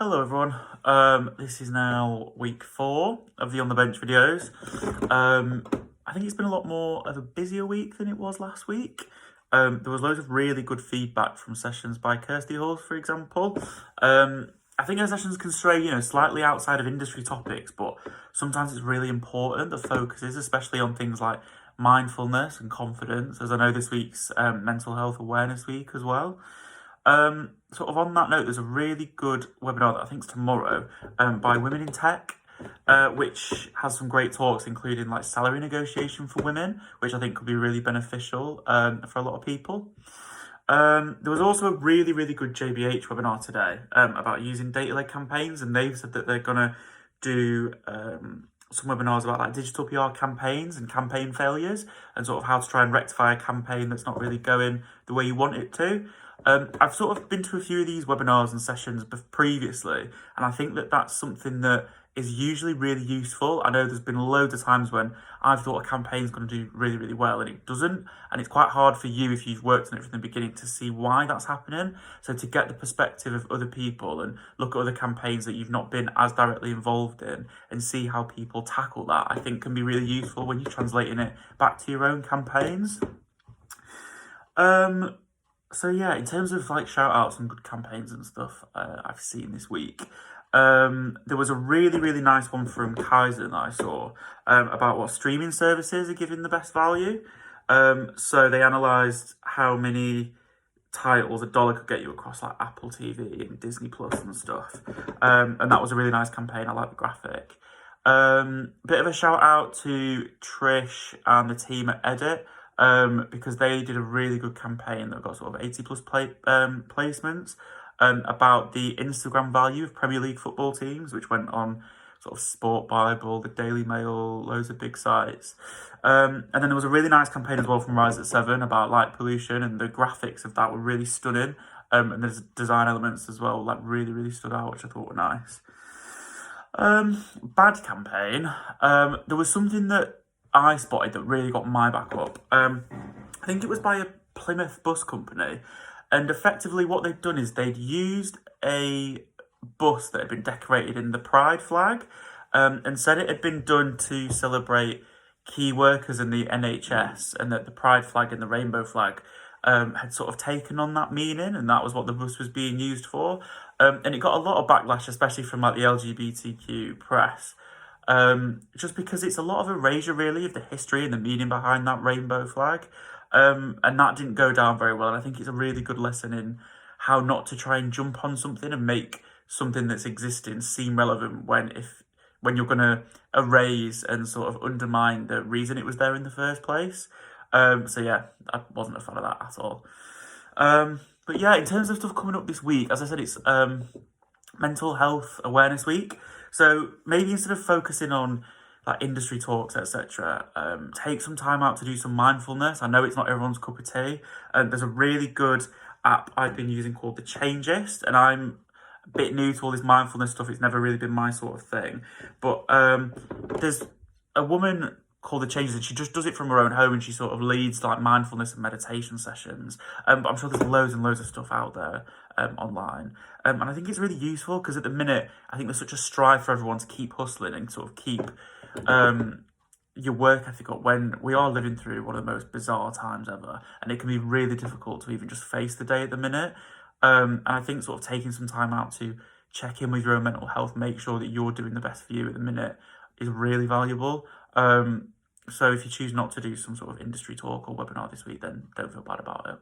Hello everyone, this is now week 4 of the On The Bench videos. I think it's been a lot more of a busier week than it was last week. There was loads of really good feedback from sessions by Kirsty Hulse, for example. I think her sessions can stray, slightly outside of industry topics, but sometimes it's really important, the focus is, especially on things like mindfulness and confidence, as I know this week's Mental Health Awareness Week as well. Sort of on that note, there's a really good webinar that I think is tomorrow by Women in Tech, which has some great talks, including like salary negotiation for women, which I think could be really beneficial for a lot of people. There was also a really good JBH webinar today about using data-led campaigns, and they've said that they're going to do some webinars about like digital PR campaigns and campaign failures and sort of how to try and rectify a campaign that's not really going the way you want it to. I've sort of been to a few of these webinars and sessions previously, and I think that that's something that is usually really useful. I know there's been loads of times when I've thought a campaign's going to do really well and it doesn't, and it's quite hard for you, if you've worked on it from the beginning, to see why that's happening. So to get the perspective of other people and look at other campaigns that you've not been as directly involved in and see how people tackle that, I think can be really useful when you're translating it back to your own campaigns. So yeah, in terms of like shout outs and good campaigns and stuff I've seen this week, there was a really nice one from Kaizen that I saw about what streaming services are giving the best value. So they analysed how many titles $1 could get you across like Apple TV and Disney Plus and stuff. And that was a really nice campaign. I like the graphic. Bit of a shout out to Trish and the team at Edit, because they did a really good campaign that got sort of 80 plus placements about the Instagram value of Premier League football teams, which went on sort of Sport Bible, the Daily Mail, loads of big sites. And then there was a really nice campaign as well from Rise at 7 about light pollution, and the graphics of that were really stunning. And there's design elements as well, like really stood out, which I thought were nice. Bad campaign. There was something that I spotted that really got my back up. I think it was by a Plymouth bus company, and effectively what they'd done is they'd used a bus that had been decorated in the pride flag, and said it had been done to celebrate key workers in the NHS, and that the pride flag and the rainbow flag had sort of taken on that meaning, and that was what the bus was being used for. And it got a lot of backlash, especially from like the LGBTQ press. Just because it's a lot of erasure really of the history and the meaning behind that rainbow flag, and that didn't go down very well. And I think it's a really good lesson in how not to try and jump on something and make something that's existing seem relevant when you're going to erase and sort of undermine the reason it was there in the first place. So yeah, I wasn't a fan of that at all. But yeah, in terms of stuff coming up this week, as I said, it's Mental Health Awareness Week. So maybe instead of focusing on like industry talks, etc., take some time out to do some mindfulness. I know it's not everyone's cup of tea. There's a really good app I've been using called The Changeist, and I'm a bit new to all this mindfulness stuff. It's never really been my sort of thing. But there's a woman called The Changeist, and she just does it from her own home, and she sort of leads like mindfulness and meditation sessions. But I'm sure there's loads and loads of stuff out there online. And I think it's really useful because at the minute, I think there's such a strive for everyone to keep hustling and sort of keep your work ethic up when we are living through one of the most bizarre times ever. And it can be really difficult to even just face the day at the minute. And I think sort of taking some time out to check in with your own mental health, make sure that you're doing the best for you at the minute, is really valuable. So if you choose not to do some sort of industry talk or webinar this week, then don't feel bad about it.